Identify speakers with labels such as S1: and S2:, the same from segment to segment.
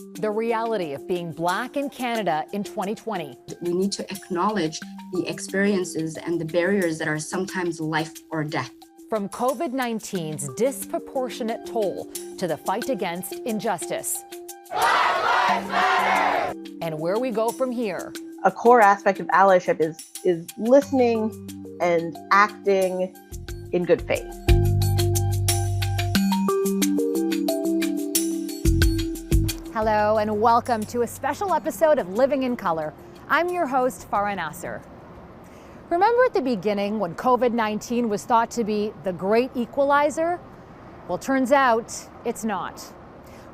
S1: The reality of being Black in Canada in 2020.
S2: We need to acknowledge the experiences and the barriers that are sometimes life or death.
S1: From COVID-19's disproportionate toll to the fight against injustice. Black Lives Matter! And where we go from here.
S3: A core aspect of allyship is listening and acting in good faith.
S1: Hello and welcome to a special episode of Living in Color. I'm your host, Farah Nasser. Remember at the beginning when COVID-19 was thought to be the great equalizer? Well, turns out it's not.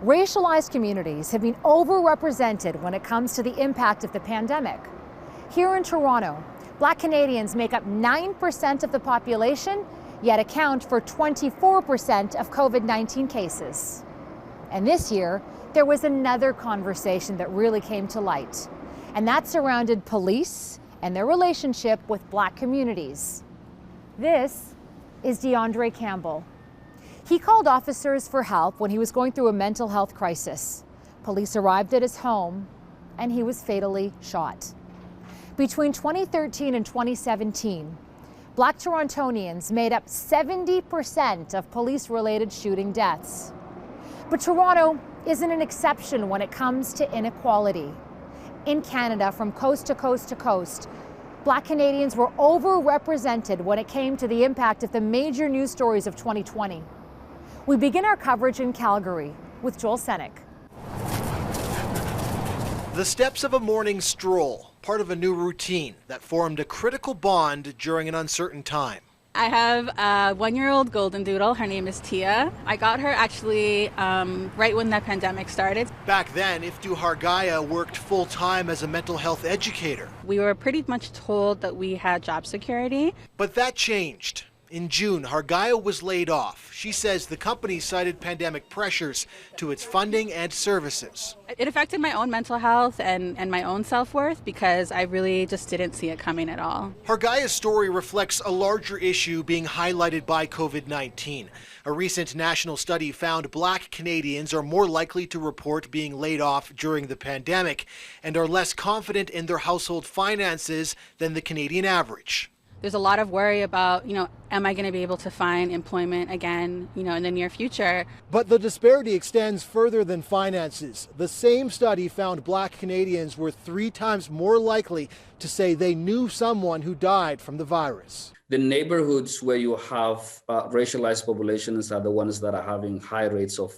S1: Racialized communities have been overrepresented when it comes to the impact of the pandemic. Here in Toronto, Black Canadians make up 9% of the population, yet account for 24% of COVID-19 cases. And this year, there was another conversation that really came to light, and that surrounded police and their relationship with Black communities. This is DeAndre Campbell. He called officers for help when he was going through a mental health crisis. Police arrived at his home and he was fatally shot. Between 2013 and 2017, Black Torontonians made up 70% of police-related shooting deaths. But Toronto isn't an exception when it comes to inequality. In Canada, from coast to coast to coast, Black Canadians were overrepresented when it came to the impact of the major news stories of 2020. We begin our coverage in Calgary with Joel Senek.
S4: The steps of a morning stroll, part of a new routine that formed a critical bond during an uncertain time.
S5: I have a one-year-old golden doodle. Her name is Tia. I got her actually right when the pandemic started.
S4: Back then, Iftu Hargaya worked full-time as a mental health educator.
S5: We were pretty much told that we had job security.
S4: But that changed. In June, Hargaya was laid off. She says the company cited pandemic pressures to its funding and services.
S5: It affected my own mental health and my own self-worth because I really just didn't see it coming at all.
S4: Hargaya's story reflects a larger issue being highlighted by COVID-19. A recent national study found Black Canadians are more likely to report being laid off during the pandemic and are less confident in their household finances than the Canadian average.
S5: There's a lot of worry about, am I going to be able to find employment again, in the near future?
S4: But the disparity extends further than finances. The same study found Black Canadians were 3 times more likely to say they knew someone who died from the virus.
S6: The neighborhoods where you have racialized populations are the ones that are having high rates of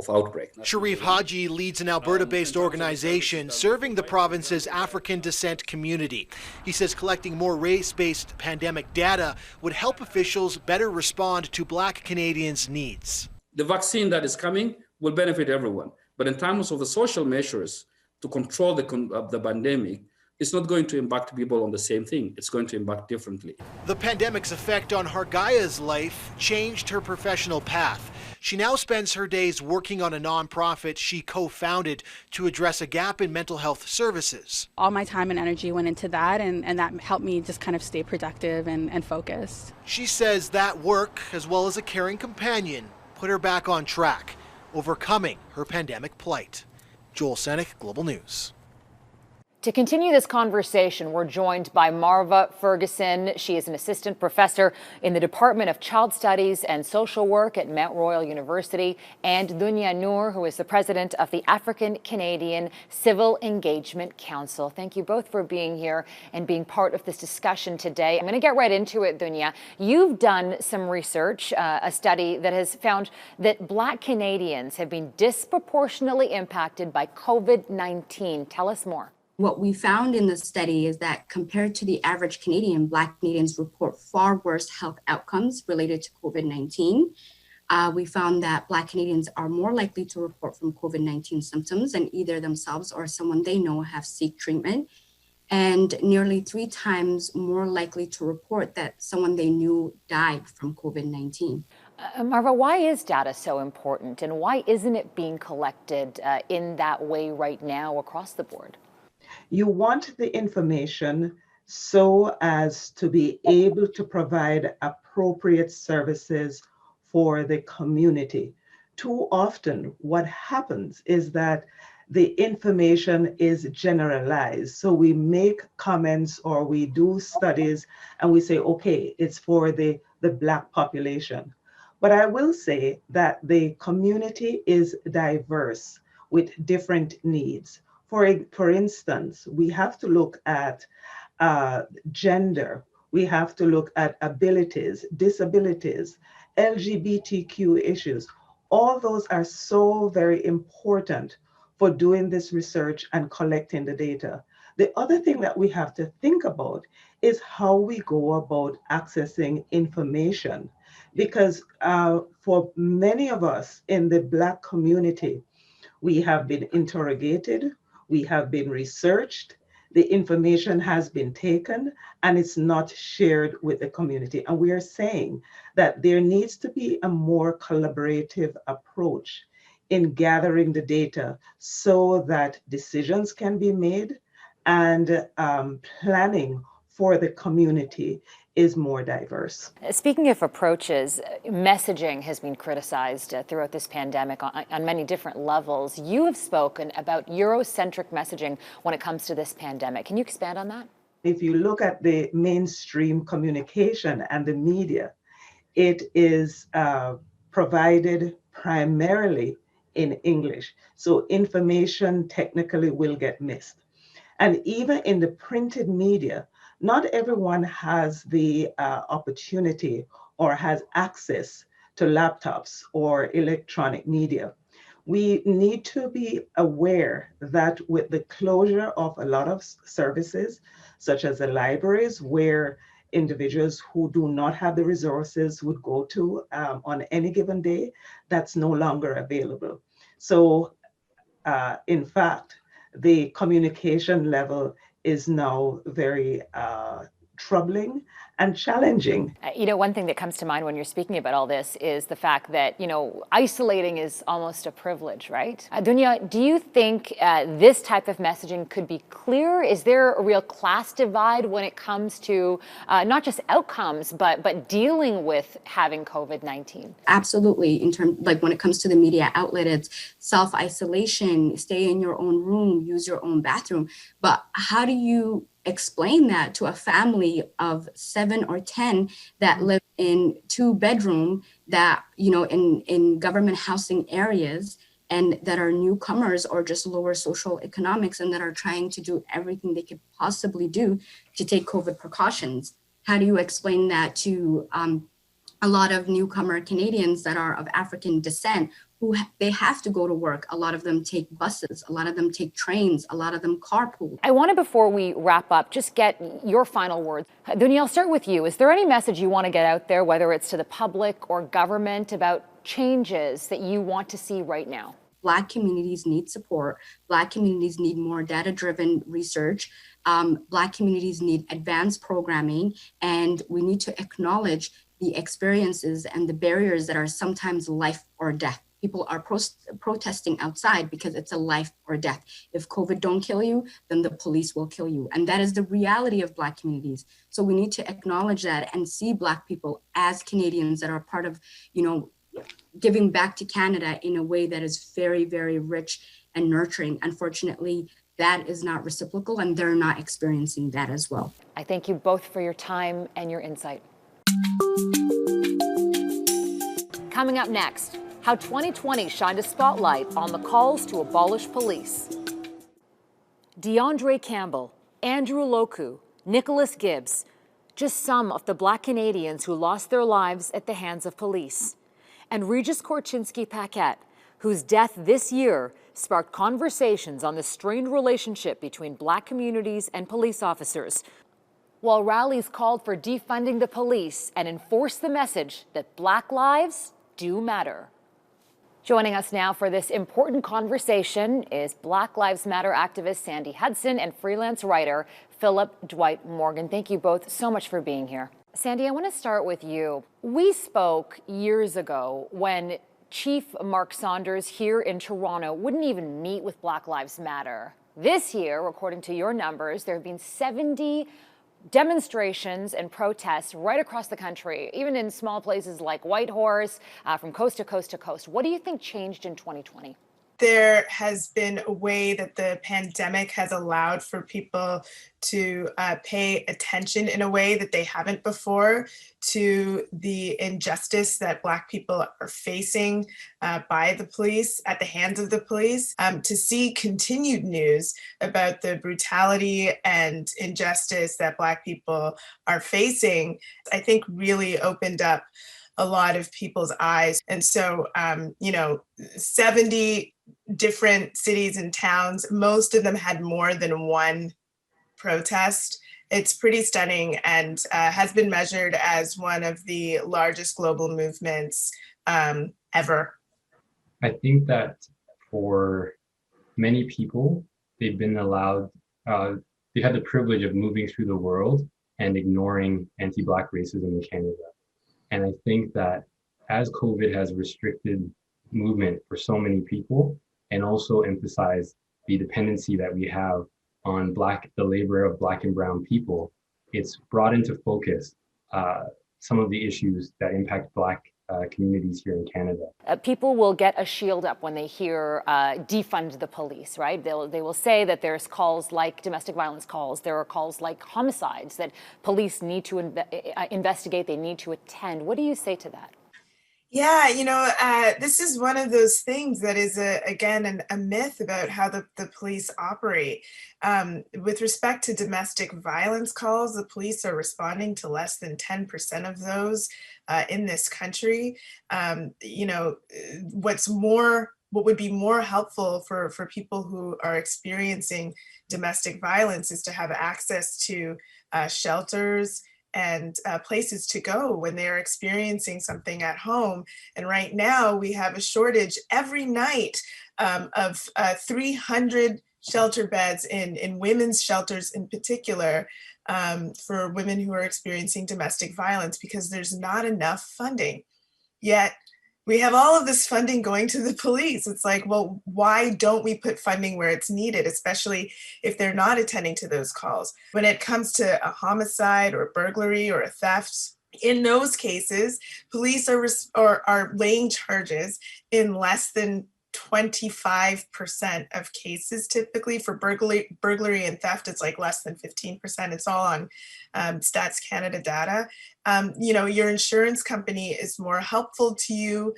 S6: outbreak.
S4: Sharif Haji leads an Alberta-based organization serving the province's African descent community. He says collecting more race-based pandemic data would help officials better respond to Black Canadians' needs.
S6: The vaccine that is coming will benefit everyone, but in terms of the social measures to control the pandemic, it's not going to impact people on the same thing. It's going to impact differently.
S4: The pandemic's effect on Hargaya's life changed her professional path. She now spends her days working on a nonprofit she co-founded to address a gap in mental health services.
S5: All my time and energy went into that, and that helped me just kind of stay productive and focused.
S4: She says that work, as well as a caring companion, put her back on track, overcoming her pandemic plight. Joel Senek, Global News.
S1: To continue this conversation, we're joined by Marva Ferguson. She is an assistant professor in the Department of Child Studies and Social Work at Mount Royal University, and Dunya Noor, who is the president of the African Canadian Civil Engagement Council. Thank you both for being here and being part of this discussion today. I'm going to get right into it, Dunya. You've done some research, a study that has found that Black Canadians have been disproportionately impacted by COVID-19. Tell us more.
S2: What we found in the study is that compared to the average Canadian, Black Canadians report far worse health outcomes related to COVID-19. We found that Black Canadians are more likely to report from COVID-19 symptoms and either themselves or someone they know have seek treatment, and nearly 3 times more likely to report that someone they knew died from COVID-19.
S1: Marva, why is data so important, and why isn't it being collected in that way right now across the board?
S7: You want the information so as to be able to provide appropriate services for the community. too often what happens is that the information is generalized. So we make comments or we do studies and we say, okay, it's for the Black population. But I will say that the community is diverse with different needs. For instance, we have to look at gender, we have to look at abilities, disabilities, LGBTQ issues. All those are so very important for doing this research and collecting the data. The other thing that we have to think about is how we go about accessing information. Because for many of us in the Black community, we have been interrogated, we have been researched, the information has been taken, and it's not shared with the community. And we are saying that there needs to be a more collaborative approach in gathering the data so that decisions can be made and planning for the community is more diverse.
S1: Speaking of approaches, messaging has been criticized throughout this pandemic on many different levels. You have spoken about Eurocentric messaging when it comes to this pandemic. Can you expand on that?
S7: If you look at the mainstream communication and the media, it is provided primarily in English. So information technically will get missed. And even in the printed media, not everyone has the opportunity or has access to laptops or electronic media. We need to be aware that with the closure of a lot of services, such as the libraries, where individuals who do not have the resources would go to on any given day, that's no longer available. So in fact, the communication level is now very troubling and challenging.
S1: You know, one thing that comes to mind when you're speaking about all this is the fact that, you know, isolating is almost a privilege, right? Dunya, do you think this type of messaging could be clearer? Is there a real class divide when it comes to not just outcomes, but dealing with having COVID-19?
S2: Absolutely. In terms, like when it comes to the media outlet, it's self-isolation, stay in your own room, use your own bathroom. But how do you explain that to a family of 7 or 10 that live in 2-bedroom that, you know, in government housing areas and that are newcomers or just lower social economics and that are trying to do everything they could possibly do to take COVID precautions? How do you explain that to a lot of newcomer Canadians that are of African descent who they have to go to work? A lot of them take buses, a lot of them take trains, a lot of them carpool.
S1: I want to, before we wrap up, just get your final words. Dunya, I'll start with you. Is there any message you want to get out there, whether it's to the public or government, about changes that you want to see right now?
S2: Black communities need support. Black communities need more data-driven research. Black communities need advanced programming, and we need to acknowledge the experiences and the barriers that are sometimes life or death. People are protesting outside because it's a life or death. If COVID don't kill you, then the police will kill you. And that is the reality of Black communities. So we need to acknowledge that and see Black people as Canadians that are part of, you know, giving back to Canada in a way that is very, very rich and nurturing. Unfortunately, that is not reciprocal and they're not experiencing that as well.
S1: I thank you both for your time and your insight. Coming up next, how 2020 shined a spotlight on the calls to abolish police. DeAndre Campbell, Andrew Loku, Nicholas Gibbs, just some of the Black Canadians who lost their lives at the hands of police. And Regis Korchinski-Paque, whose death this year sparked conversations on the strained relationship between Black communities and police officers, while rallies called for defunding the police and enforce the message that Black lives do matter. Joining us now for this important conversation is Black Lives Matter activist Sandy Hudson and freelance writer Philip Dwight Morgan. Thank you both so much for being here. Sandy, I want to start with you. We spoke years ago when Chief Mark Saunders here in Toronto wouldn't even meet with Black Lives Matter. This year, according to your numbers, there have been 70 demonstrations and protests right across the country, even in small places like Whitehorse, from coast to coast to coast. What do you think changed in 2020?
S8: There has been a way that the pandemic has allowed for people to pay attention in a way that they haven't before to the injustice that Black people are facing by the police, at the hands of the police. To see continued news about the brutality and injustice that Black people are facing, I think really opened up a lot of people's eyes. And so, 70 different cities and towns, most of them had more than one protest. It's pretty stunning and has been measured as one of the largest global movements ever.
S9: I think that for many people, they've been allowed, they had the privilege of moving through the world and ignoring anti-Black racism in Canada. And I think that as COVID has restricted movement for so many people and also emphasized the dependency that we have on the labor of Black and brown people, it's brought into focus some of the issues that impact Black communities here in Canada.
S1: People will get a shield up when they hear defund the police, right? They will say that there's calls like domestic violence calls, there are calls like homicides that police need to investigate, they need to attend. What do you say to that?
S8: Yeah, this is one of those things that is, again, a myth about how the police operate. With respect to domestic violence calls, the police are responding to less than 10% of those in this country. What would be more helpful for people who are experiencing domestic violence is to have access to shelters and places to go when they're experiencing something at home. And right now we have a shortage every night of 300 shelter beds in women's shelters in particular for women who are experiencing domestic violence because there's not enough funding. Yet we have all of this funding going to the police. It's like, well, why don't we put funding where it's needed, especially if they're not attending to those calls? When it comes to a homicide or burglary or a theft, in those cases, police are laying charges in less than 25% of cases. Typically for burglary and theft, it's like less than 15%. It's all on Stats Canada data. Your insurance company is more helpful to you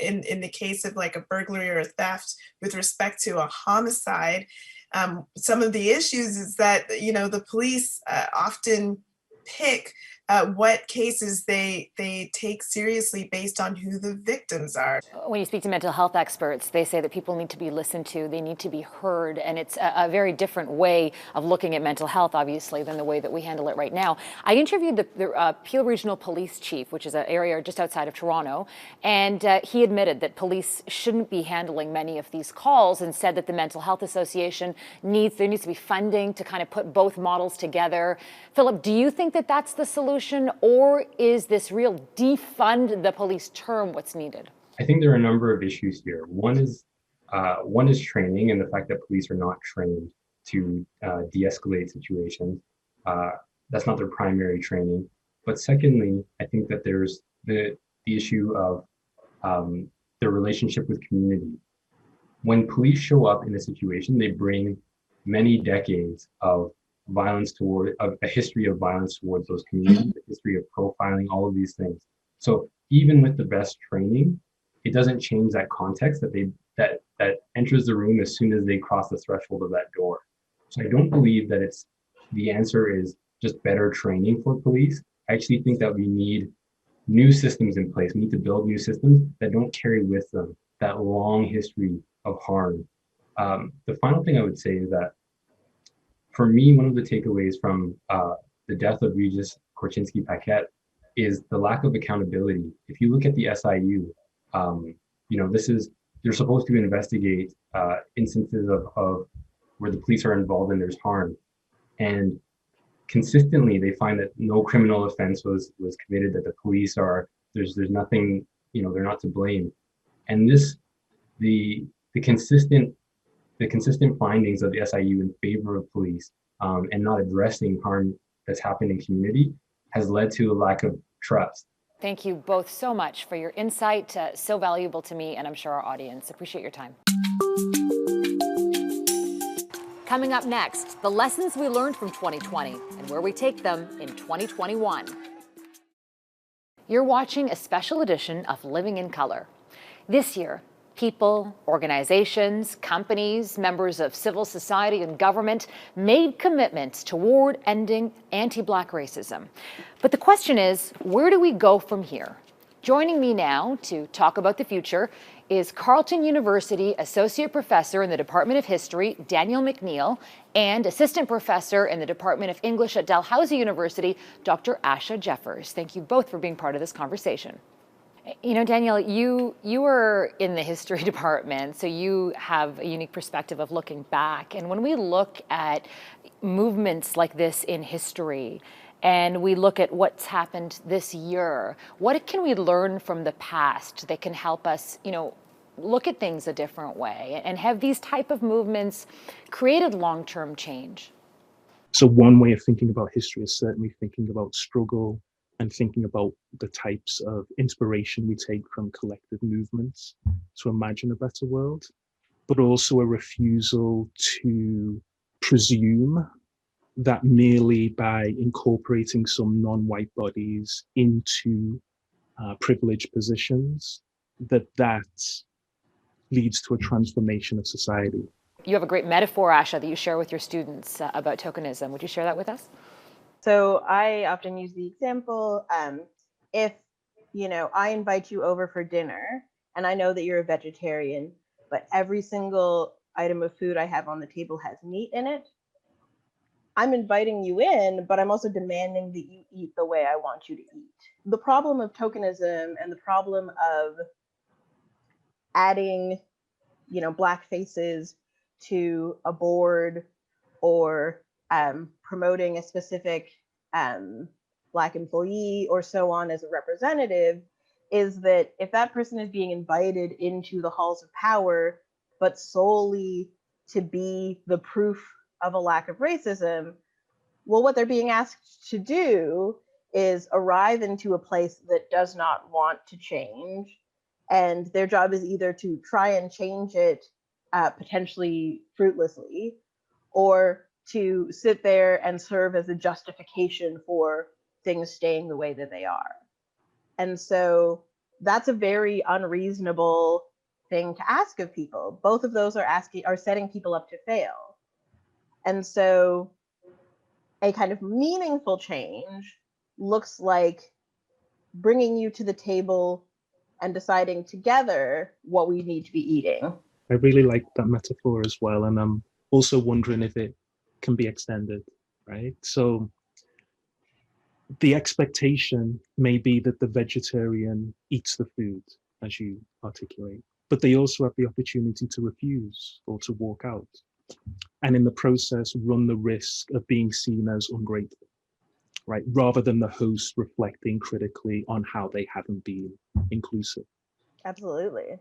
S8: in the case of like a burglary or a theft. With respect to a homicide, some of the issues is that, the police often pick what cases they take seriously based on who the victims are.
S1: When you speak to mental health experts, they say that people need to be listened to, they need to be heard, and it's a very different way of looking at mental health, obviously, than the way that we handle it right now. I interviewed the Peel Regional Police Chief, which is an area just outside of Toronto, and he admitted that police shouldn't be handling many of these calls and said that the Mental Health Association there needs to be funding to kind of put both models together. Philip, do you think that that's the solution? Or is this real defund the police term what's needed?
S9: I think there are a number of issues here. One is training and the fact that police are not trained to de-escalate situations. That's not their primary training. But secondly, I think that there's the issue of their relationship with community. When police show up in a situation, they bring many decades of a history of violence towards those communities, a history of profiling, all of these things. So even with the best training, it doesn't change that context that enters the room as soon as they cross the threshold of that door. So I don't believe that the answer is just better training for police. I actually think that we need new systems in place. We need to build new systems that don't carry with them that long history of harm. The final thing I would say is that for me, one of the takeaways from the death of Regis Korchinski-Paque is the lack of accountability. If you look at the SIU, they're supposed to investigate instances of where the police are involved and there's harm. And consistently, they find that no criminal offense was committed, that the police there's nothing, they're not to blame. And the consistent findings of the SIU in favor of police and not addressing harm that's happened in community has led to a lack of trust.
S1: Thank you both so much for your insight, so valuable to me and I'm sure our audience. Appreciate your time. Coming up next, the lessons we learned from 2020 and where we take them in 2021. You're watching a special edition of Living in Color. This year, people, organizations, companies, members of civil society and government made commitments toward ending anti-Black racism. But the question is, where do we go from here? Joining me now to talk about the future is Carleton University Associate Professor in the Department of History, Daniel McNeil, and Assistant Professor in the Department of English at Dalhousie University, Dr. Asha Jeffers. Thank you both for being part of this conversation. You know, Daniel, you were in the history department, so you have a unique perspective of looking back. And when we look at movements like this in history, and we look at what's happened this year, what can we learn from the past that can help us, you know, look at things a different way? And have these type of movements created long-term change?
S10: So one way of thinking about history is certainly thinking about struggle and thinking about the types of inspiration we take from collective movements to imagine a better world, but also a refusal to presume that merely by incorporating some non-white bodies into privileged positions, that leads to a transformation of society.
S1: You have a great metaphor, Asha, that you share with your students about tokenism. Would you share that with us?
S3: So I often use the example, if, you know, I invite you over for dinner and I know that you're a vegetarian, but every single item of food I have on the table has meat in it, I'm inviting you in, but I'm also demanding that you eat the way I want you to eat. The problem of tokenism and the problem of adding, you know, Black faces to a board or promoting a specific Black employee or so on as a representative is that if that person is being invited into the halls of power, but solely to be the proof of a lack of racism, well, what they're being asked to do is arrive into a place that does not want to change. And their job is either to try and change it potentially fruitlessly, or to sit there and serve as a justification for things staying the way that they are. And so that's a very unreasonable thing to ask of people. Both of those are setting people up to fail. And so a kind of meaningful change looks like bringing you to the table and deciding together what we need to be eating.
S10: I really like that metaphor as well. And I'm also wondering if it can be extended, right? So the expectation may be that the vegetarian eats the food, as you articulate, but they also have the opportunity to refuse or to walk out. And in the process, run the risk of being seen as ungrateful, right? Rather than the host reflecting critically on how they haven't been inclusive.
S3: Absolutely.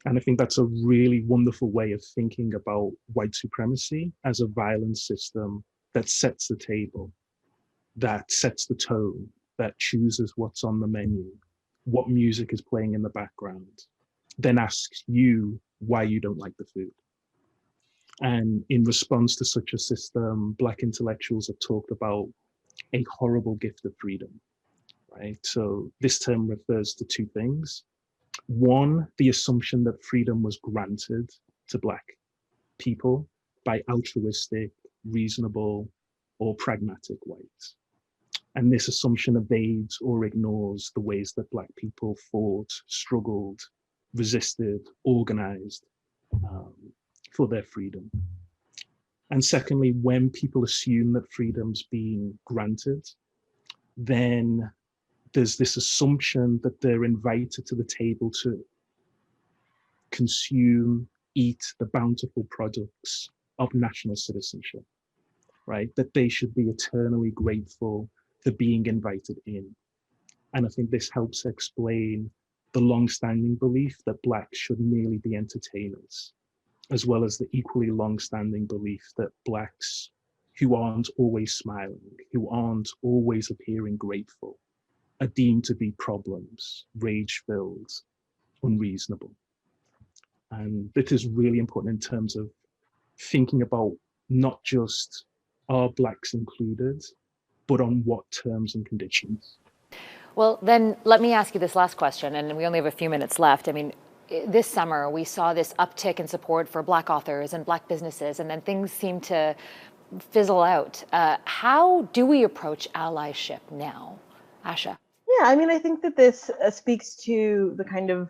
S10: And I think that's a really wonderful way of thinking about white supremacy as a violent system that sets the table, that sets the tone, that chooses what's on the menu, what music is playing in the background, then asks you why you don't like the food. And in response to such a system, Black intellectuals have talked about a horrible gift of freedom, right? So this term refers to two things. One, the assumption that freedom was granted to Black people by altruistic, reasonable, or pragmatic whites. And this assumption evades or ignores the ways that Black people fought, struggled, resisted, organized for their freedom. And secondly, when people assume that freedom's being granted, then there's this assumption that they're invited to the table to consume, eat the bountiful products of national citizenship, right? That they should be eternally grateful for being invited in. And I think this helps explain the long-standing belief that Blacks should merely be entertainers, as well as the equally long-standing belief that Blacks who aren't always smiling, who aren't always appearing grateful, are deemed to be problems, rage-filled, unreasonable. And this is really important in terms of thinking about not just are Blacks included, but on what terms and conditions.
S1: Well, then let me ask you this last question, and we only have a few minutes left. I mean, this summer we saw this uptick in support for Black authors and Black businesses, and then things seem to fizzle out. How do we approach allyship now, Asha?
S3: Yeah, I mean, I think that this speaks to the kind of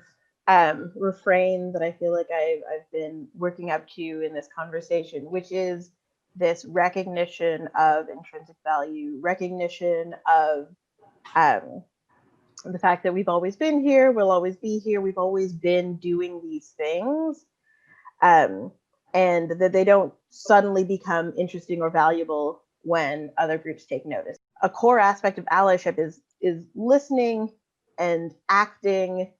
S3: refrain that I feel like I've been working up to in this conversation, which is this recognition of intrinsic value, recognition of the fact that we've always been here, we'll always be here, we've always been doing these things, and that they don't suddenly become interesting or valuable when other groups take notice. A core aspect of allyship is listening and acting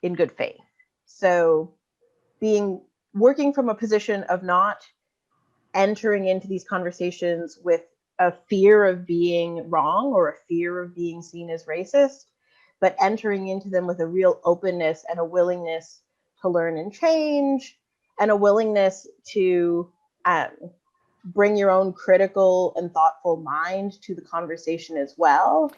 S3: in good faith. So working from a position of not entering into these conversations with a fear of being wrong or a fear of being seen as racist, but entering into them with a real openness and a willingness to learn and change, and a willingness to bring your own critical and thoughtful mind to the conversation as well.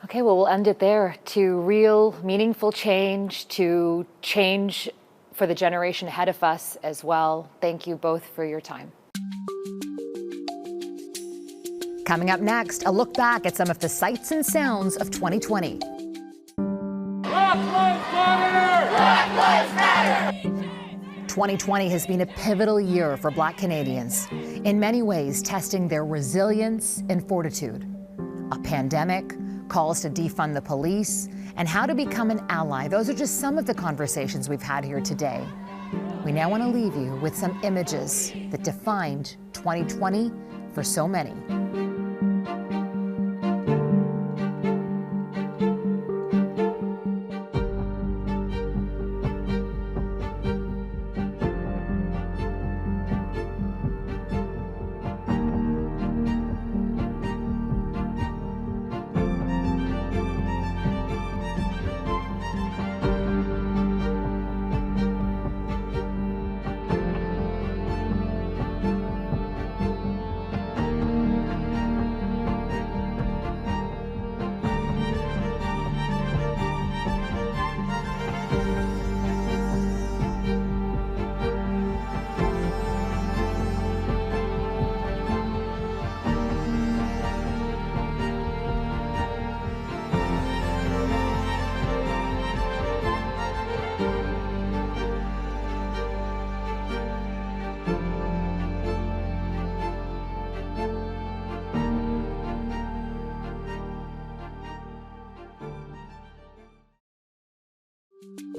S1: Okay, well, we'll end it there. To real, meaningful change, to change for the generation ahead of us as well. Thank you both for your time. Coming up next, a look back at some of the sights and sounds of 2020.
S11: Black Lives Matter! Black Lives Matter!
S1: 2020 has been a pivotal year for Black Canadians, in many ways testing their resilience and fortitude. A pandemic, calls to defund the police, and how to become an ally. Those are just some of the conversations we've had here today. We now want to leave you with some images that defined 2020 for so many.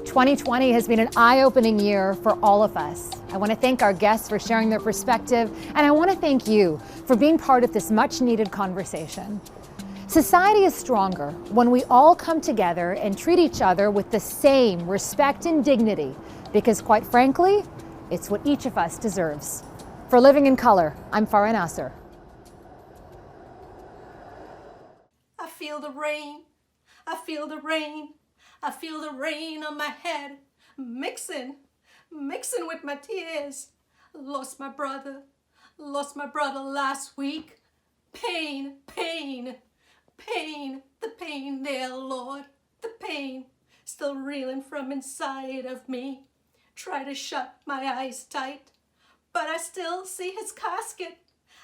S1: 2020 has been an eye-opening year for all of us. I want to thank our guests for sharing their perspective, and I want to thank you for being part of this much-needed conversation. Society is stronger when we all come together and treat each other with the same respect and dignity, because quite frankly, it's what each of us deserves. For Living in Color, I'm Farah Nasser.
S12: I feel the rain, I feel the rain. I feel the rain on my head, mixing with my tears. Lost my brother last week. Pain, pain, pain, the pain there, Lord, the pain. Still reeling from inside of me. Try to shut my eyes tight, but I still see his casket.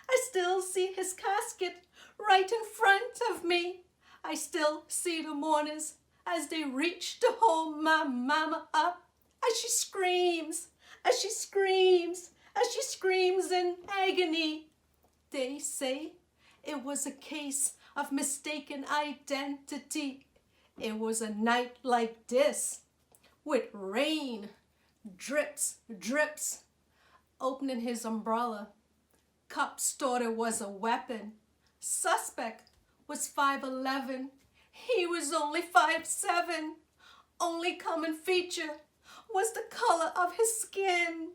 S12: I still see his casket right in front of me. I still see the mourners as they reach to hold my mama up, as she screams, as she screams, as she screams in agony. They say it was a case of mistaken identity. It was a night like this, with rain, drips, drips. Opening his umbrella, cops thought it was a weapon. Suspect was 5'11". He was only 5'7". Only common feature was the color of his skin.